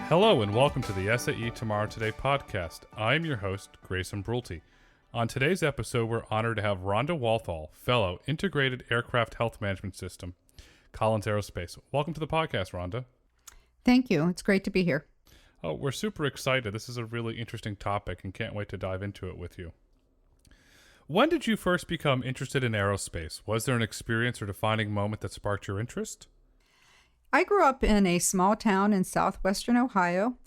Hello and welcome to the SAE Tomorrow Today podcast. I'm your host, Grayson Brulte. On today's episode, we're honored to have Rhonda Walthall, Fellow, Integrated Aircraft Health Management System, Collins Aerospace. Welcome to the podcast, Rhonda. Thank you. It's great to be here. Oh, we're super excited. This is a really interesting topic and can't wait to dive into it with you. When did you first become interested in aerospace? Was there an experience or defining moment that sparked your interest? I grew up in a small town in southwestern Ohio,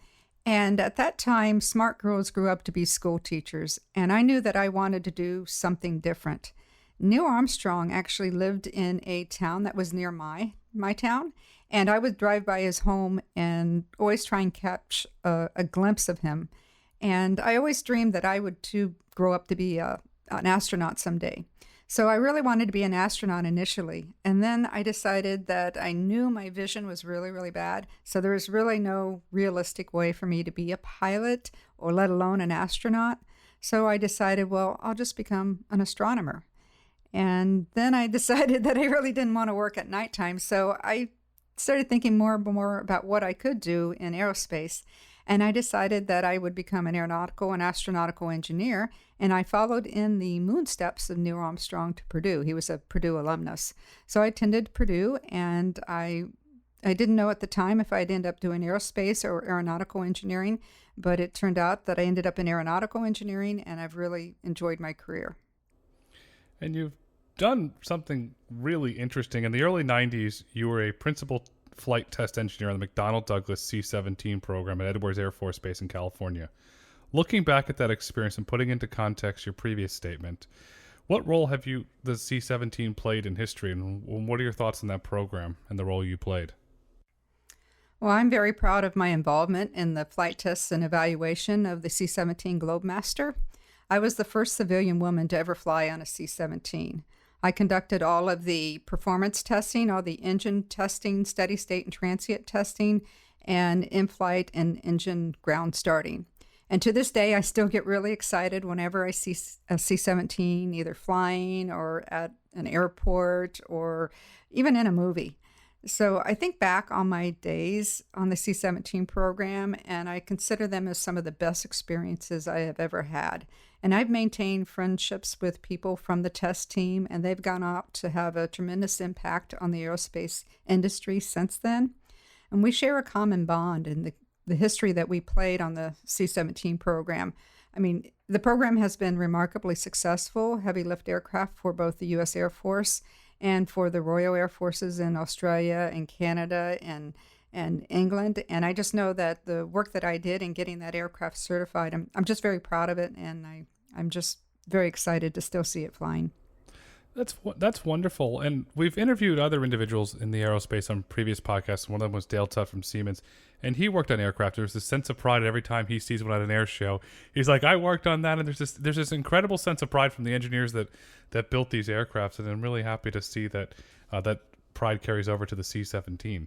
and at that time, smart girls grew up to be school teachers, and I knew that I wanted to do something different. Neil Armstrong actually lived in a town that was near my town, and I would drive by his home and always try and catch a glimpse of him. And I always dreamed that I would too grow up to be an astronaut someday. So I really wanted to be an astronaut initially. And then I decided that I knew my vision was really, really bad. So there was really no realistic way for me to be a pilot or let alone an astronaut. So I decided, well, I'll just become an astronomer. And then I decided that I really didn't want to work at nighttime. So I started thinking more and more about what I could do in aerospace. And I decided that I would become an aeronautical and astronautical engineer. And I followed in the moon steps of Neil Armstrong to Purdue. He was a Purdue alumnus. So I attended Purdue, and I didn't know at the time if I'd end up doing aerospace or aeronautical engineering, but it turned out that I ended up in aeronautical engineering, and I've really enjoyed my career. And you've done something really interesting. In the early 90s, you were a principal flight test engineer on the McDonnell Douglas C-17 program at Edwards Air Force Base in California. Looking back at that experience and putting into context your previous statement, what role have the C-17 played in history, and what are your thoughts on that program and the role you played? Well, I'm very proud of my involvement in the flight tests and evaluation of the C-17 Globemaster. I was the first civilian woman to ever fly on a C-17. I conducted all of the performance testing, all the engine testing, steady state and transient testing, and in-flight and engine ground starting. And to this day, I still get really excited whenever I see a C-17 either flying or at an airport or even in a movie. So I think back on my days on the C-17 program, and I consider them as some of the best experiences I have ever had. And I've maintained friendships with people from the test team, and they've gone out to have a tremendous impact on the aerospace industry since then. And we share a common bond in the history that we played on the C-17 program. I mean, the program has been remarkably successful, heavy lift aircraft for both the U.S. Air Force and for the Royal Air Forces in Australia and Canada and England. And I just know that the work that I did in getting that aircraft certified, I'm just very proud of it, and I'm just very excited to still see it flying. That's wonderful. And we've interviewed other individuals in the aerospace on previous podcasts. One of them was Dale Tutt from Siemens, and he worked on aircraft. There's this sense of pride every time he sees one at an air show. He's like, I worked on that, and there's this incredible sense of pride from the engineers that built these aircrafts, and I'm really happy to see that that pride carries over to the C-17.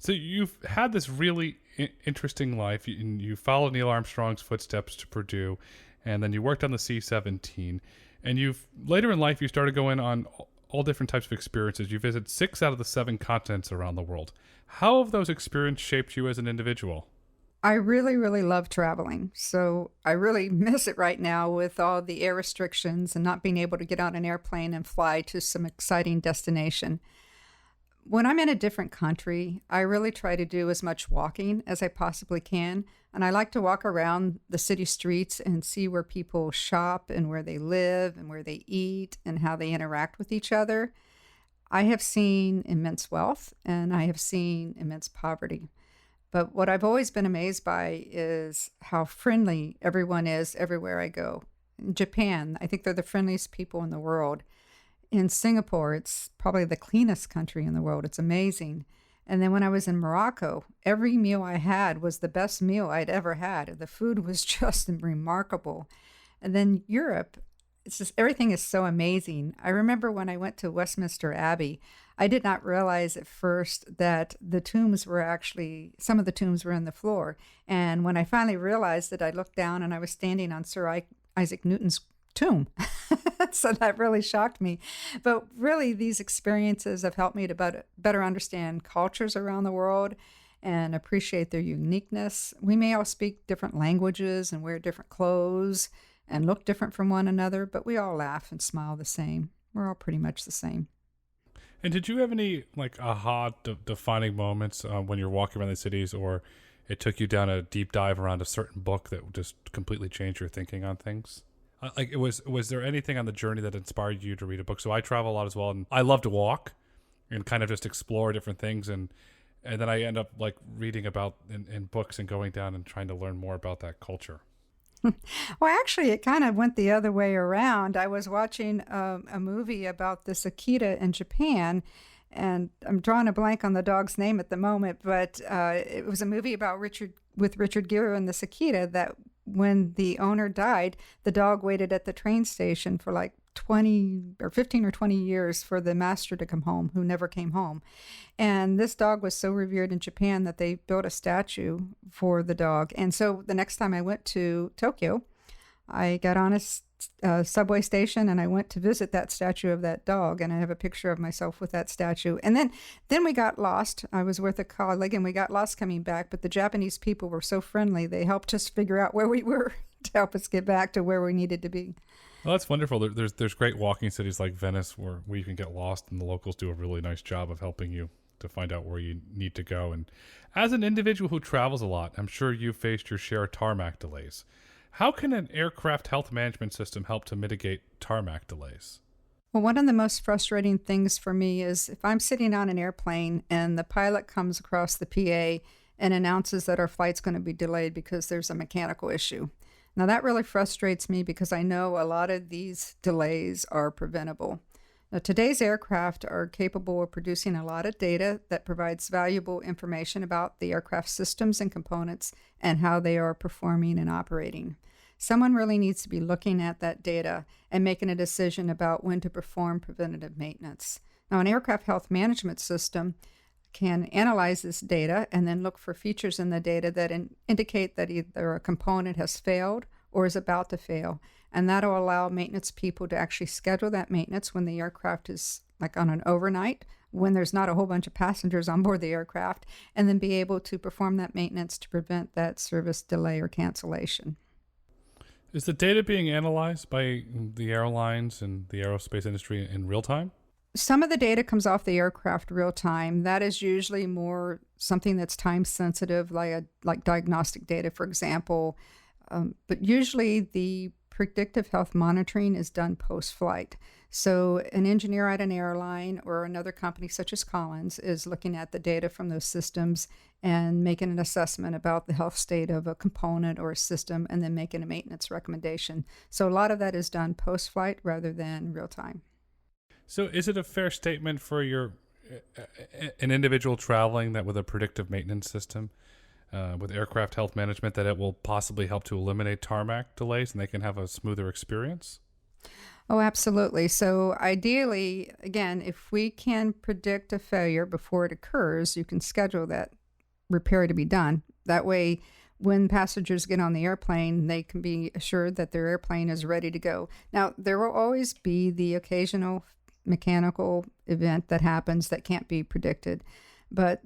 So you've had this really interesting life. You followed Neil Armstrong's footsteps to Purdue, and then you worked on the C-17. And later in life, you started going on all different types of experiences. You visited 6 out of the 7 continents around the world. How have those experiences shaped you as an individual? I really, really love traveling. So I really miss it right now with all the air restrictions and not being able to get on an airplane and fly to some exciting destination. When I'm in a different country, I really try to do as much walking as I possibly can. And I like to walk around the city streets and see where people shop and where they live and where they eat and how they interact with each other. I have seen immense wealth and I have seen immense poverty. But what I've always been amazed by is how friendly everyone is everywhere I go. In Japan, I think they're the friendliest people in the world. In Singapore, it's probably the cleanest country in the world. It's amazing. And then when I was in Morocco, every meal I had was the best meal I'd ever had. The food was just remarkable. And then Europe, it's just everything is so amazing. I remember when I went to Westminster Abbey, I did not realize at first that the tombs were actually, some of the tombs were in the floor. And when I finally realized it, I looked down and I was standing on Sir Isaac Newton's tomb. So that really shocked me. But really, these experiences have helped me to better understand cultures around the world and appreciate their uniqueness. We may all speak different languages and wear different clothes and look different from one another, but we all laugh and smile the same. We're all pretty much the same. And did you have any like aha defining moments when you're walking around the cities, or it took you down a deep dive around a certain book that just completely changed your thinking on things? Like, was there anything on the journey that inspired you to read a book? So I travel a lot as well, and I love to walk and kind of just explore different things, and then I end up like reading about in books and going down and trying to learn more about that culture. Well, actually, it kind of went the other way around. I was watching a movie about this Akita in Japan, and I'm drawing a blank on the dog's name at the moment, but it was a movie about Richard Gere and this Akita that when the owner died, the dog waited at the train station for like 20 or 15 or 20 years for the master to come home, who never came home. And this dog was so revered in Japan that they built a statue for the dog. And so the next time I went to Tokyo, I got on a subway station and I went to visit that statue of that dog, and I have a picture of myself with that statue. And then we got lost. I was with a colleague and we got lost coming back, but the Japanese people were so friendly. They helped us figure out where we were to help us get back to where we needed to be. Well, that's wonderful. There's great walking cities like Venice where you can get lost, and the locals do a really nice job of helping you to find out where you need to go. And as an individual who travels a lot, I'm sure you've faced your share of tarmac delays. How can an aircraft health management system help to mitigate tarmac delays? Well, one of the most frustrating things for me is if I'm sitting on an airplane and the pilot comes across the PA and announces that our flight's going to be delayed because there's a mechanical issue. Now, that really frustrates me because I know a lot of these delays are preventable. Now, today's aircraft are capable of producing a lot of data that provides valuable information about the aircraft systems and components and how they are performing and operating. Someone really needs to be looking at that data and making a decision about when to perform preventative maintenance. Now, an aircraft health management system can analyze this data and then look for features in the data that indicate that either a component has failed or is about to fail. And that'll allow maintenance people to actually schedule that maintenance when the aircraft is like on an overnight, when there's not a whole bunch of passengers on board the aircraft, and then be able to perform that maintenance to prevent that service delay or cancellation. Is the data being analyzed by the airlines and the aerospace industry in real time? Some of the data comes off the aircraft real time. That is usually more something that's time sensitive, like diagnostic data, for example. But usually the predictive health monitoring is done post-flight. So an engineer at an airline or another company such as Collins is looking at the data from those systems and making an assessment about the health state of a component or a system, and then making a maintenance recommendation. So a lot of that is done post-flight rather than real time. So is it a fair statement for an individual traveling that with a predictive maintenance system, with aircraft health management, that it will possibly help to eliminate tarmac delays and they can have a smoother experience? Oh, absolutely. So ideally, again, if we can predict a failure before it occurs, you can schedule that repair to be done. That way, when passengers get on the airplane, they can be assured that their airplane is ready to go. Now, there will always be the occasional mechanical event that happens that can't be predicted. But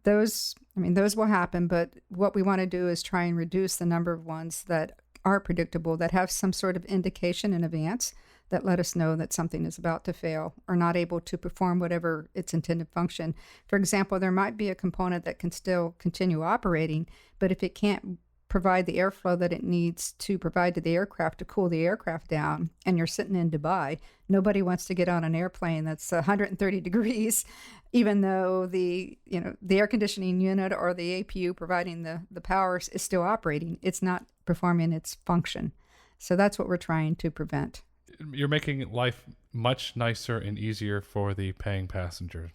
those will happen. But what we want to do is try and reduce the number of ones that are predictable, that have some sort of indication in advance that let us know that something is about to fail or not able to perform whatever its intended function. For example, there might be a component that can still continue operating, but if it can't provide the airflow that it needs to provide to the aircraft to cool the aircraft down, and you're sitting in Dubai, nobody wants to get on an airplane that's 130 degrees, even though the air conditioning unit or the APU providing the power is still operating. It's not performing its function. So that's what we're trying to prevent. You're making life much nicer and easier for the paying passenger.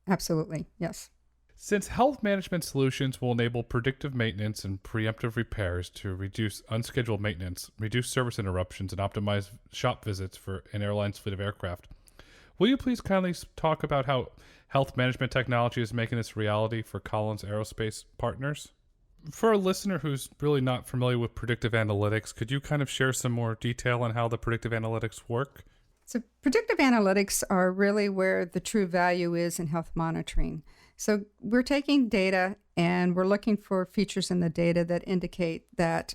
Absolutely, yes. Since health management solutions will enable predictive maintenance and preemptive repairs to reduce unscheduled maintenance, reduce service interruptions, and optimize shop visits for an airline's fleet of aircraft, will you please kindly talk about how health management technology is making this reality for Collins Aerospace partners? For a listener who's really not familiar with predictive analytics, could you kind of share some more detail on how the predictive analytics work? So predictive analytics are really where the true value is in health monitoring. So we're taking data And we're looking for features in the data that indicate that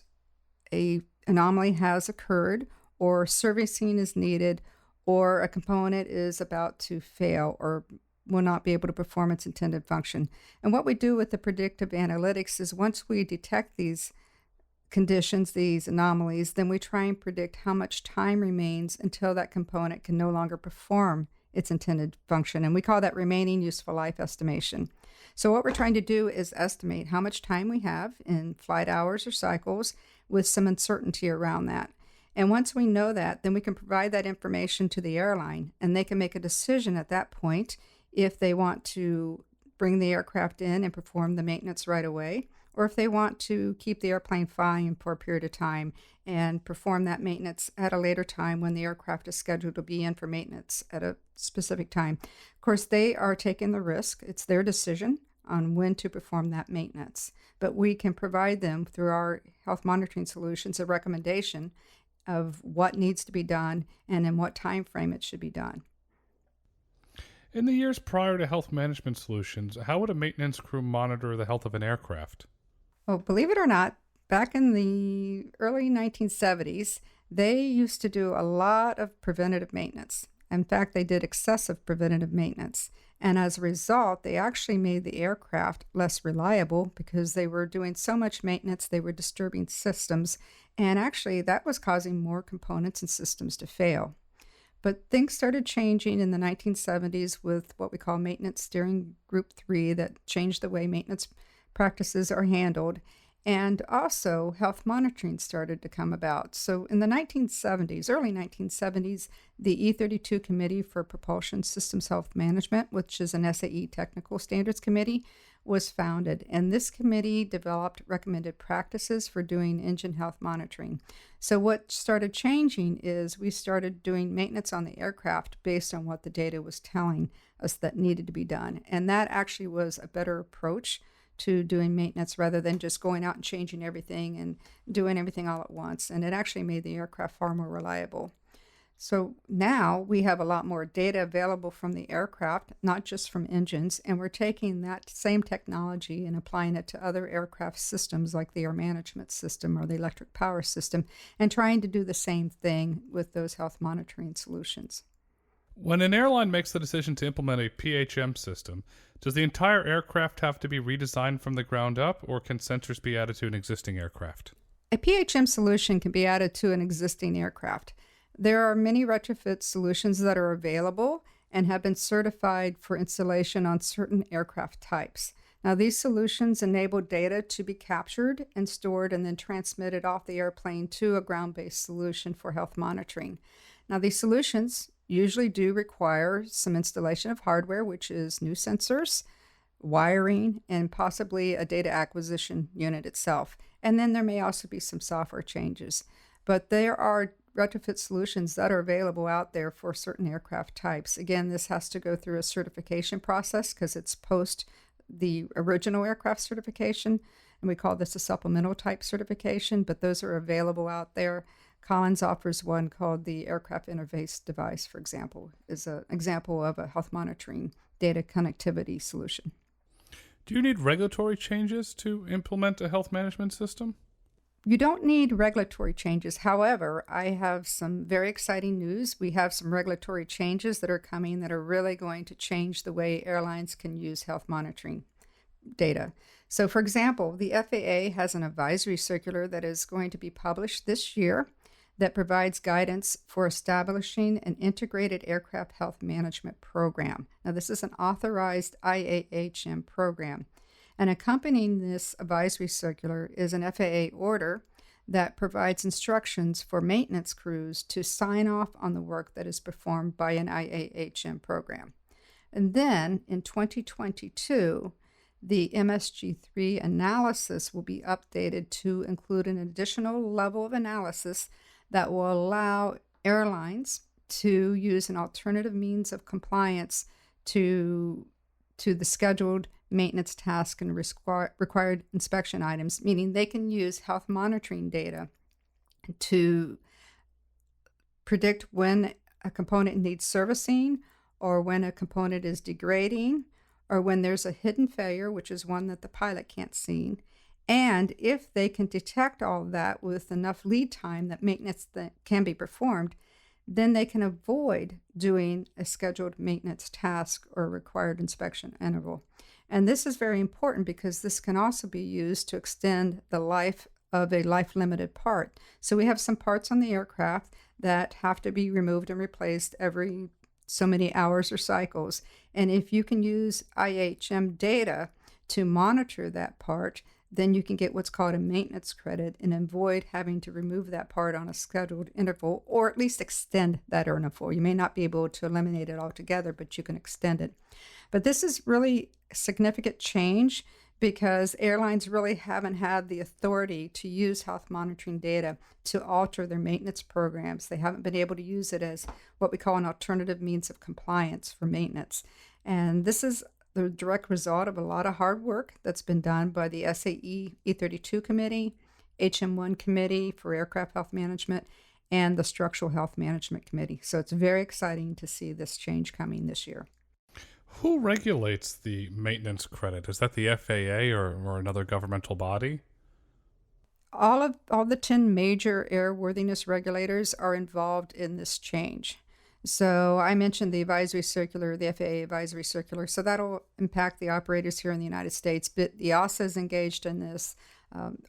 a anomaly has occurred, or servicing is needed, or a component is about to fail or will not be able to perform its intended function. And what we do with the predictive analytics is once we detect these conditions, these anomalies, then we try and predict how much time remains until that component can no longer perform its intended function. And we call that remaining useful life estimation. So what we're trying to do is estimate how much time we have in flight hours or cycles with some uncertainty around that. And once we know that, then we can provide that information to the airline, and they can make a decision at that point if they want to bring the aircraft in and perform the maintenance right away, or if they want to keep the airplane flying for a period of time and perform that maintenance at a later time when the aircraft is scheduled to be in for maintenance at a specific time. Of course, they are taking the risk. It's their decision on when to perform that maintenance. But we can provide them through our health monitoring solutions a recommendation of what needs to be done and in what time frame it should be done. In the years prior to health management solutions, how would a maintenance crew monitor the health of an aircraft? Well, believe it or not, back in the early 1970s, they used to do a lot of preventative maintenance. In fact, they did excessive preventative maintenance. And as a result, they actually made the aircraft less reliable because they were doing so much maintenance, they were disturbing systems. And actually, that was causing more components and systems to fail. But things started changing in the 1970s with what we call Maintenance Steering Group 3 that changed the way maintenance practices are handled. And also, health monitoring started to come about. So in the 1970s, early 1970s, the E32 Committee for Propulsion Systems Health Management, which is an SAE technical standards committee, was founded. And this committee developed recommended practices for doing engine health monitoring. So what started changing is we started doing maintenance on the aircraft based on what the data was telling us that needed to be done. And that actually was a better approach to doing maintenance rather than just going out and changing everything and doing everything all at once. And it actually made the aircraft far more reliable. So now we have a lot more data available from the aircraft, not just from engines, and we're taking that same technology and applying it to other aircraft systems like the air management system or the electric power system and trying to do the same thing with those health monitoring solutions. When an airline makes the decision to implement a PHM system, does the entire aircraft have to be redesigned from the ground up, or can sensors be added to an existing aircraft? A PHM solution can be added to an existing aircraft. There are many retrofit solutions that are available and have been certified for installation on certain aircraft types. Now, these solutions enable data to be captured and stored and then transmitted off the airplane to a ground-based solution for health monitoring. Now, these solutions usually do require some installation of hardware, which is new sensors, wiring, and possibly a data acquisition unit itself. And then there may also be some software changes. But there are retrofit solutions that are available out there for certain aircraft types. Again, this has to go through a certification process because it's post the original aircraft certification, and we call this a supplemental type certification, but those are available out there. Collins offers one called the Aircraft Interface Device, for example, is an example of a health monitoring data connectivity solution. Do you need regulatory changes to implement a health management system? You don't need regulatory changes. However, I have some very exciting news. We have some regulatory changes that are coming that are really going to change the way airlines can use health monitoring data. So, for example, the FAA has an advisory circular that is going to be published this year that provides guidance for establishing an integrated aircraft health management program. Now, this is an authorized IAHM program. And accompanying this advisory circular is an FAA order that provides instructions for maintenance crews to sign off on the work that is performed by an IAHM program. And then in 2022, the MSG3 analysis will be updated to include an additional level of analysis that will allow airlines to use an alternative means of compliance to the scheduled maintenance task and required inspection items, meaning they can use health monitoring data to predict when a component needs servicing or when a component is degrading or when there's a hidden failure, which is one that the pilot can't see. And if they can detect all of that with enough lead time that maintenance that can be performed, then they can avoid doing a scheduled maintenance task or required inspection interval. And this is very important because this can also be used to extend the life of a life-limited part. So we have some parts on the aircraft that have to be removed and replaced every so many hours or cycles. And if you can use IHM data to monitor that part, then you can get what's called a maintenance credit and avoid having to remove that part on a scheduled interval, or at least extend that interval. You may not be able to eliminate it altogether, but you can extend it. But this is really a significant change because airlines really haven't had the authority to use health monitoring data to alter their maintenance programs. They haven't been able to use it as what we call an alternative means of compliance for maintenance. And this is the direct result of a lot of hard work that's been done by the SAE E32 Committee, HM1 Committee for Aircraft Health Management, and the Structural Health Management Committee. So it's very exciting to see this change coming this year. Who regulates the maintenance credit? Is that the FAA or another governmental body? All the 10 major airworthiness regulators are involved in this change. So I mentioned the advisory circular, the FAA advisory circular. So that'll impact the operators here in the United States. But the EASA is engaged in this.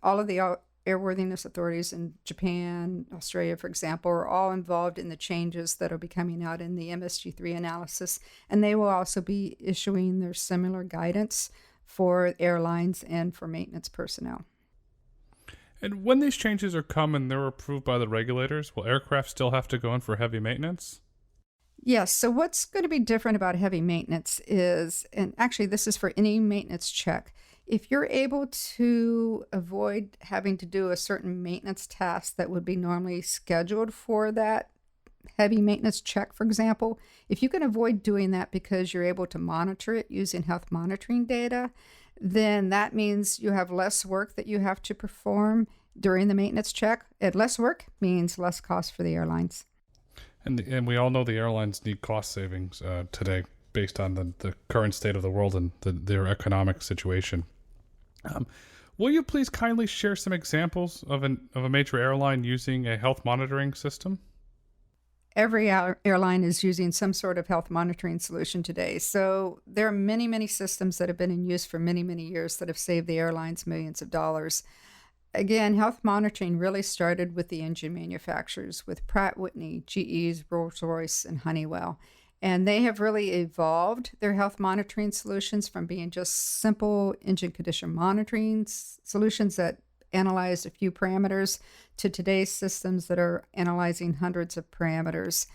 All of the airworthiness authorities in Japan, Australia, for example, are all involved in the changes that will be coming out in the MSG3 analysis. And they will also be issuing their similar guidance for airlines and for maintenance personnel. And when these changes are come and they're approved by the regulators, will aircraft still have to go in for heavy maintenance? Yes. So what's going to be different about heavy maintenance is, and actually this is for any maintenance check, if you're able to avoid having to do a certain maintenance task that would be normally scheduled for that heavy maintenance check, for example, if you can avoid doing that because you're able to monitor it using health monitoring data, then that means you have less work that you have to perform during the maintenance check. And less work means less cost for the airlines. And we all know the airlines need cost savings today based on the current state of the world and their economic situation. Will you please kindly share some examples of a major airline using a health monitoring system? Every airline is using some sort of health monitoring solution today. So there are many, many systems that have been in use for many, many years that have saved the airlines millions of dollars. Again, health monitoring really started with the engine manufacturers, with Pratt & Whitney, GE's, Rolls-Royce, and Honeywell. And they have really evolved their health monitoring solutions from being just simple engine condition monitoring solutions that analyzed a few parameters to today's systems that are analyzing hundreds of parameters.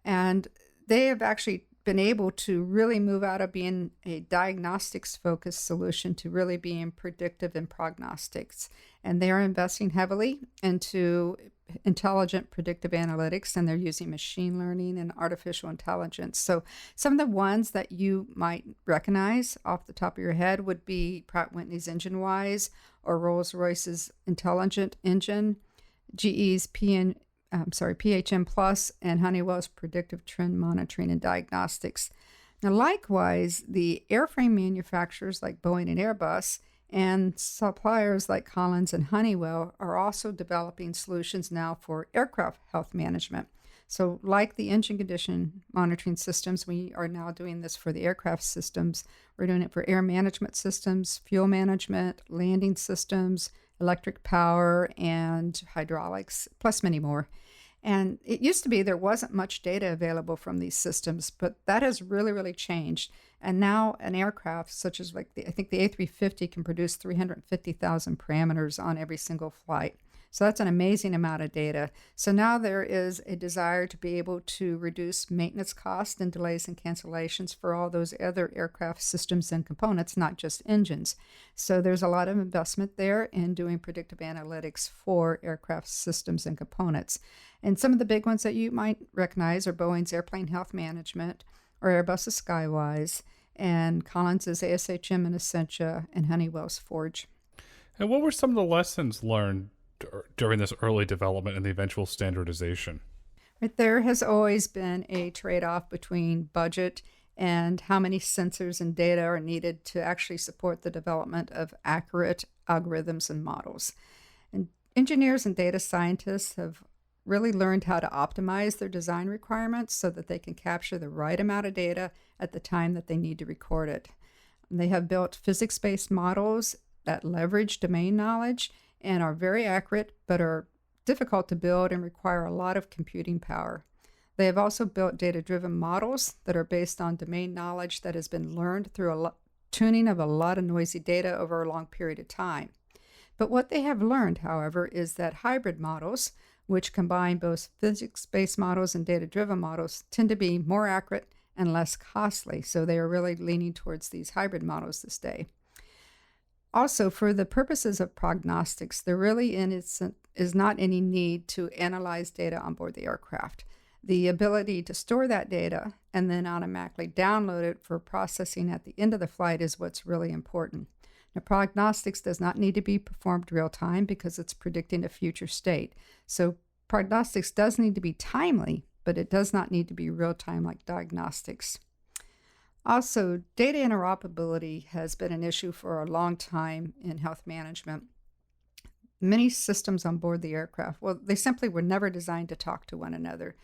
And they have actually been able to really move out of being a diagnostics focused solution to really being predictive and prognostics. And they are investing heavily into intelligent predictive analytics, and they're using machine learning and artificial intelligence. So some of the ones that you might recognize off the top of your head would be Pratt & Whitney's EngineWise, or Rolls-Royce's Intelligent Engine, GE's PHM Plus, and Honeywell's Predictive Trend Monitoring and Diagnostics. Now, likewise, the airframe manufacturers like Boeing and Airbus and suppliers like Collins and Honeywell are also developing solutions now for aircraft health management. So like the engine condition monitoring systems, we are now doing this for the aircraft systems. We're doing it for air management systems, fuel management, landing systems, electric power, and hydraulics, plus many more. And it used to be there wasn't much data available from these systems, but that has really, really changed. And now an aircraft, such as I think the A350 can produce 350,000 parameters on every single flight. So that's an amazing amount of data. So now there is a desire to be able to reduce maintenance costs and delays and cancellations for all those other aircraft systems and components, not just engines. So there's a lot of investment there in doing predictive analytics for aircraft systems and components. And some of the big ones that you might recognize are Boeing's Airplane Health Management, or Airbus's Skywise, and Collins's ASHM and Essentia, and Honeywell's Forge. And what were some of the lessons learned during this early development and the eventual standardization? Right, there has always been a trade-off between budget and how many sensors and data are needed to actually support the development of accurate algorithms and models. And engineers and data scientists have really learned how to optimize their design requirements so that they can capture the right amount of data at the time that they need to record it. And they have built physics-based models that leverage domain knowledge and are very accurate, but are difficult to build and require a lot of computing power. They have also built data-driven models that are based on domain knowledge that has been learned through tuning of a lot of noisy data over a long period of time. But what they have learned, however, is that hybrid models, which combine both physics-based models and data-driven models, tend to be more accurate and less costly. So they are really leaning towards these hybrid models this day. Also, for the purposes of prognostics, there really is not any need to analyze data on board the aircraft. The ability to store that data and then automatically download it for processing at the end of the flight is what's really important. Now, prognostics does not need to be performed real time because it's predicting a future state. So prognostics does need to be timely, but it does not need to be real time like diagnostics. Also, data interoperability has been an issue for a long time in health management. Many systems on board the aircraft, well, they simply were never designed to talk to one another.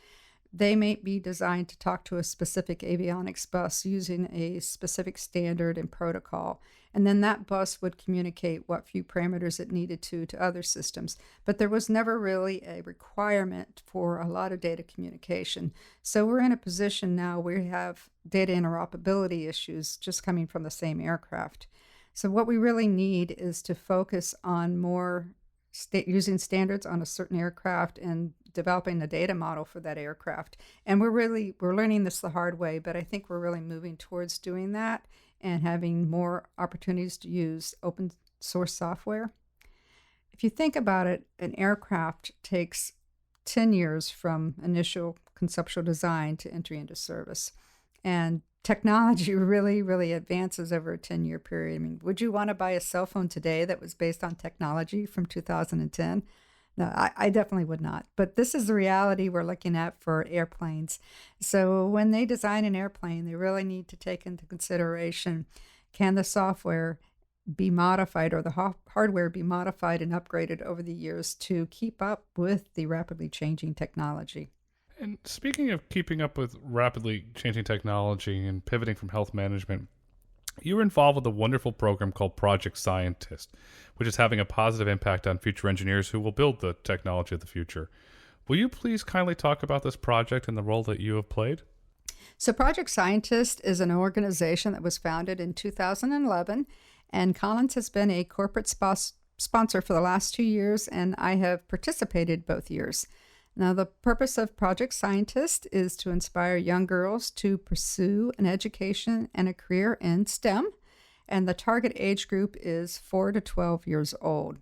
They may be designed to talk to a specific avionics bus using a specific standard and protocol, and then that bus would communicate what few parameters it needed to other systems. But there was never really a requirement for a lot of data communication. So we're in a position now where we have data interoperability issues just coming from the same aircraft. So what we really need is to focus on more using standards on a certain aircraft and developing a data model for that aircraft. And we're learning this the hard way, but I think we're really moving towards doing that and having more opportunities to use open source software. If you think about it, an aircraft takes 10 years from initial conceptual design to entry into service. And technology really, really advances over a 10-year period. I mean, would you want to buy a cell phone today that was based on technology from 2010? No, I definitely would not. But this is the reality we're looking at for airplanes. So when they design an airplane, they really need to take into consideration, can the software be modified or the hardware be modified and upgraded over the years to keep up with the rapidly changing technology? And speaking of keeping up with rapidly changing technology and pivoting from health management, you were involved with a wonderful program called Project Scientist, which is having a positive impact on future engineers who will build the technology of the future. Will you please kindly talk about this project and the role that you have played? So Project Scientist is an organization that was founded in 2011, and Collins has been a corporate sponsor for the last 2 years, and I have participated both years. Now, the purpose of Project Scientist is to inspire young girls to pursue an education and a career in STEM, and the target age group is 4 to 12 years old.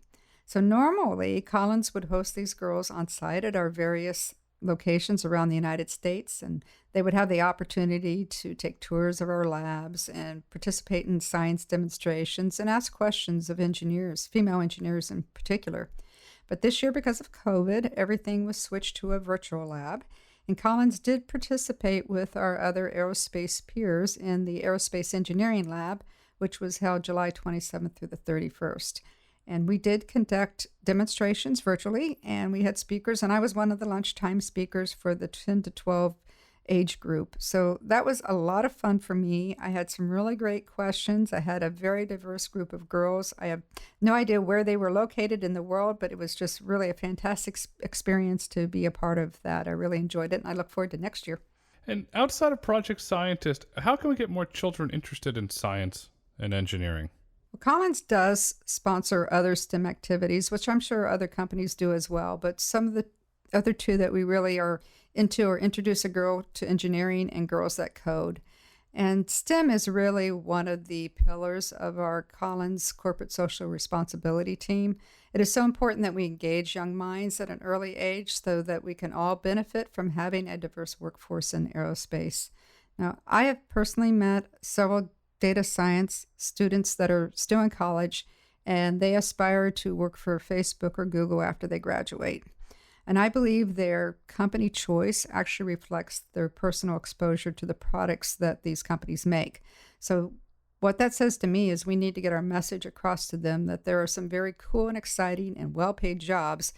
So normally, Collins would host these girls on site at our various locations around the United States, and they would have the opportunity to take tours of our labs and participate in science demonstrations and ask questions of engineers, female engineers in particular. But this year, because of COVID, everything was switched to a virtual lab. And Collins did participate with our other aerospace peers in the Aerospace Engineering Lab, which was held July 27th through the 31st. And we did conduct demonstrations virtually, and we had speakers, and I was one of the lunchtime speakers for the 10 to 12 age group. So that was a lot of fun for me. I had some really great questions. I had a very diverse group of girls. I have no idea where they were located in the world, but it was just really a fantastic experience to be a part of that. I really enjoyed it, and I look forward to next year. And outside of Project Scientist, how can we get more children interested in science and engineering? Well, Collins does sponsor other STEM activities, which I'm sure other companies do as well, but some of the other two that we really are into are Introduce a Girl to Engineering and Girls That Code. And STEM is really one of the pillars of our Collins Corporate Social Responsibility team. It is so important that we engage young minds at an early age so that we can all benefit from having a diverse workforce in aerospace. Now, I have personally met several data science students that are still in college, and they aspire to work for Facebook or Google after they graduate. And I believe their company choice actually reflects their personal exposure to the products that these companies make. So, what that says to me is we need to get our message across to them that there are some very cool and exciting and well paid jobs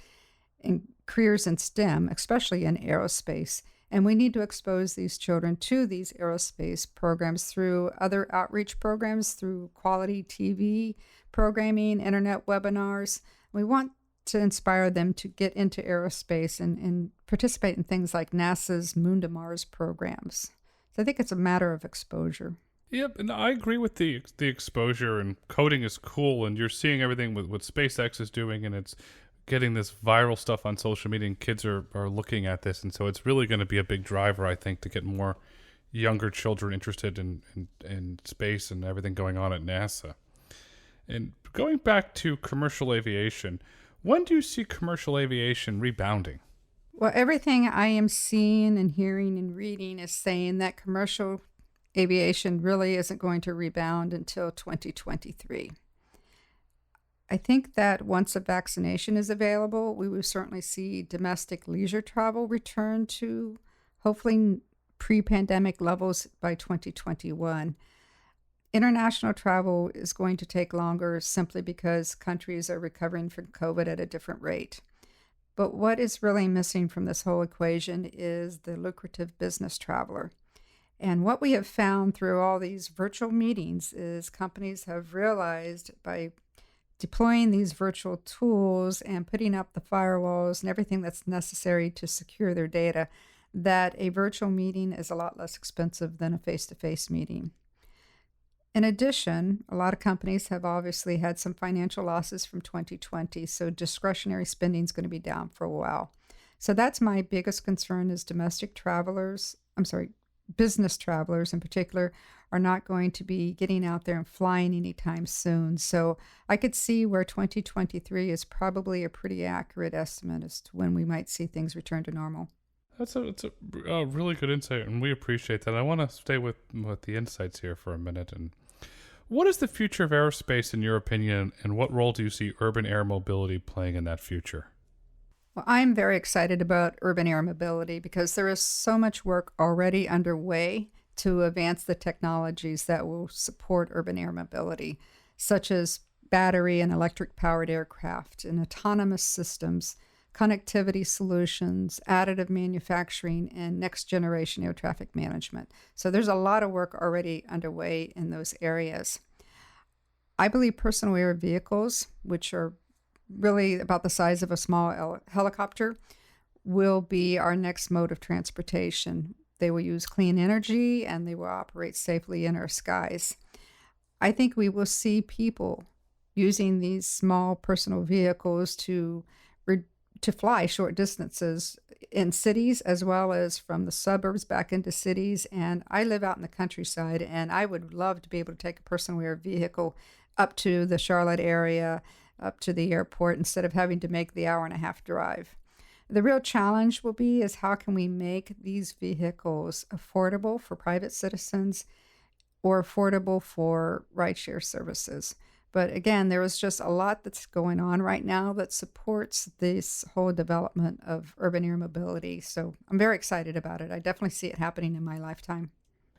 and careers in STEM, especially in aerospace. And we need to expose these children to these aerospace programs through other outreach programs, through quality TV programming, internet webinars. We want to inspire them to get into aerospace and participate in things like NASA's Moon to Mars programs. So I think it's a matter of exposure. Yep, and I agree with the exposure, and coding is cool, and you're seeing everything with what SpaceX is doing, and it's getting this viral stuff on social media, and kids are looking at this, and so it's really going to be a big driver, I think, to get more younger children interested in space and everything going on at NASA. And going back to commercial aviation, when do you see commercial aviation rebounding? Well, everything I am seeing and hearing and reading is saying that commercial aviation really isn't going to rebound until 2023. I think that once a vaccination is available, we will certainly see domestic leisure travel return to hopefully pre-pandemic levels by 2021. International travel is going to take longer simply because countries are recovering from COVID at a different rate. But what is really missing from this whole equation is the lucrative business traveler. And what we have found through all these virtual meetings is companies have realized by deploying these virtual tools and putting up the firewalls and everything that's necessary to secure their data, that a virtual meeting is a lot less expensive than a face-to-face meeting. In addition, a lot of companies have obviously had some financial losses from 2020, so discretionary spending is going to be down for a while. So that's my biggest concern is business travelers in particular are not going to be getting out there and flying anytime soon. So I could see where 2023 is probably a pretty accurate estimate as to when we might see things return to normal. It's a really good insight, and we appreciate that. I want to stay with the insights here for a minute. And what is the future of aerospace in your opinion, and what role do you see urban air mobility playing in that future? Well, I'm very excited about urban air mobility because there is so much work already underway to advance the technologies that will support urban air mobility, such as battery and electric powered aircraft and autonomous systems, connectivity solutions, additive manufacturing, and next generation air traffic management. So there's a lot of work already underway in those areas. I believe personal air vehicles, which are really about the size of a small helicopter, will be our next mode of transportation. They will use clean energy and they will operate safely in our skies. I think we will see people using these small personal vehicles to fly short distances in cities as well as from the suburbs back into cities. And I live out in the countryside, and I would love to be able to take a personal air vehicle up to the Charlotte area, up to the airport, instead of having to make the hour-and-a-half drive. The real challenge will be is how can we make these vehicles affordable for private citizens or affordable for rideshare services. But again, there is just a lot that's going on right now that supports this whole development of urban air mobility. So I'm very excited about it. I definitely see it happening in my lifetime.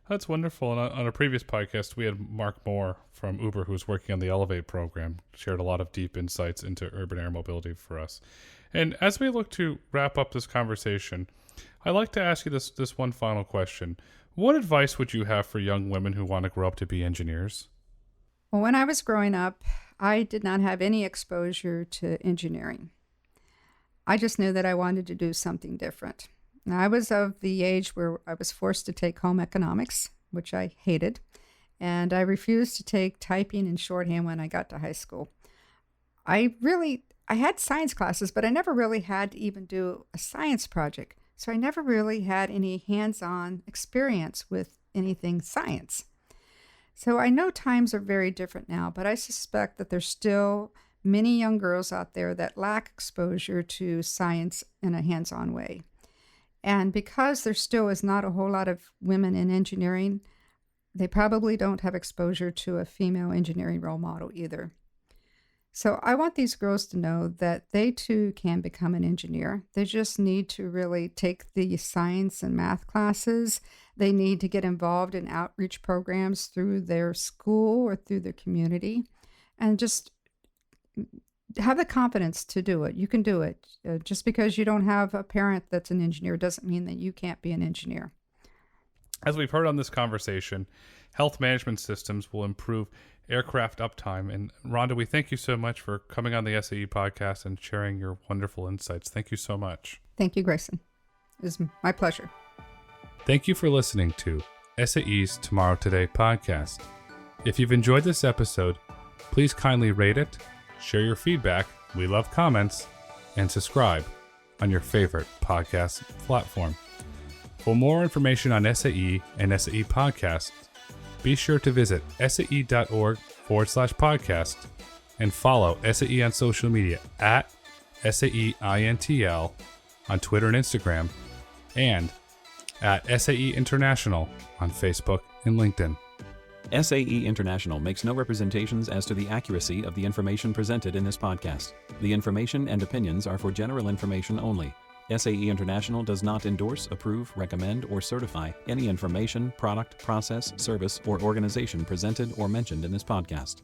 That's wonderful. And on a previous podcast, we had Mark Moore from Uber, who's working on the Elevate program, shared a lot of deep insights into urban air mobility for us. And as we look to wrap up this conversation, I'd like to ask you this one final question. What advice would you have for young women who want to grow up to be engineers? Well, when I was growing up, I did not have any exposure to engineering. I just knew that I wanted to do something different. Now, I was of the age where I was forced to take home economics, which I hated, and I refused to take typing and shorthand when I got to high school. I had science classes, but I never really had to even do a science project, so I never really had any hands-on experience with anything science. So I know times are very different now, but I suspect that there's still many young girls out there that lack exposure to science in a hands-on way. And because there still is not a whole lot of women in engineering, they probably don't have exposure to a female engineering role model either. So I want these girls to know that they too can become an engineer. They just need to really take the science and math classes. They need to get involved in outreach programs through their school or through their community and just have the confidence to do it. You can do it. Just because you don't have a parent that's an engineer doesn't mean that you can't be an engineer. As we've heard on this conversation, health management systems will improve aircraft uptime. And Rhonda, we thank you so much for coming on the SAE podcast and sharing your wonderful insights. Thank you so much. Thank you, Grayson. It was my pleasure. Thank you for listening to SAE's Tomorrow Today podcast. If you've enjoyed this episode, please kindly rate it, share your feedback, we love comments, and subscribe on your favorite podcast platform. For more information on SAE and SAE podcasts, be sure to visit sae.org/podcast and follow SAE on social media at SAEINTL on Twitter and Instagram, and at SAE International on Facebook and LinkedIn. SAE International makes no representations as to the accuracy of the information presented in this podcast. The information and opinions are for general information only. SAE International does not endorse, approve, recommend, or certify any information, product, process, service, or organization presented or mentioned in this podcast.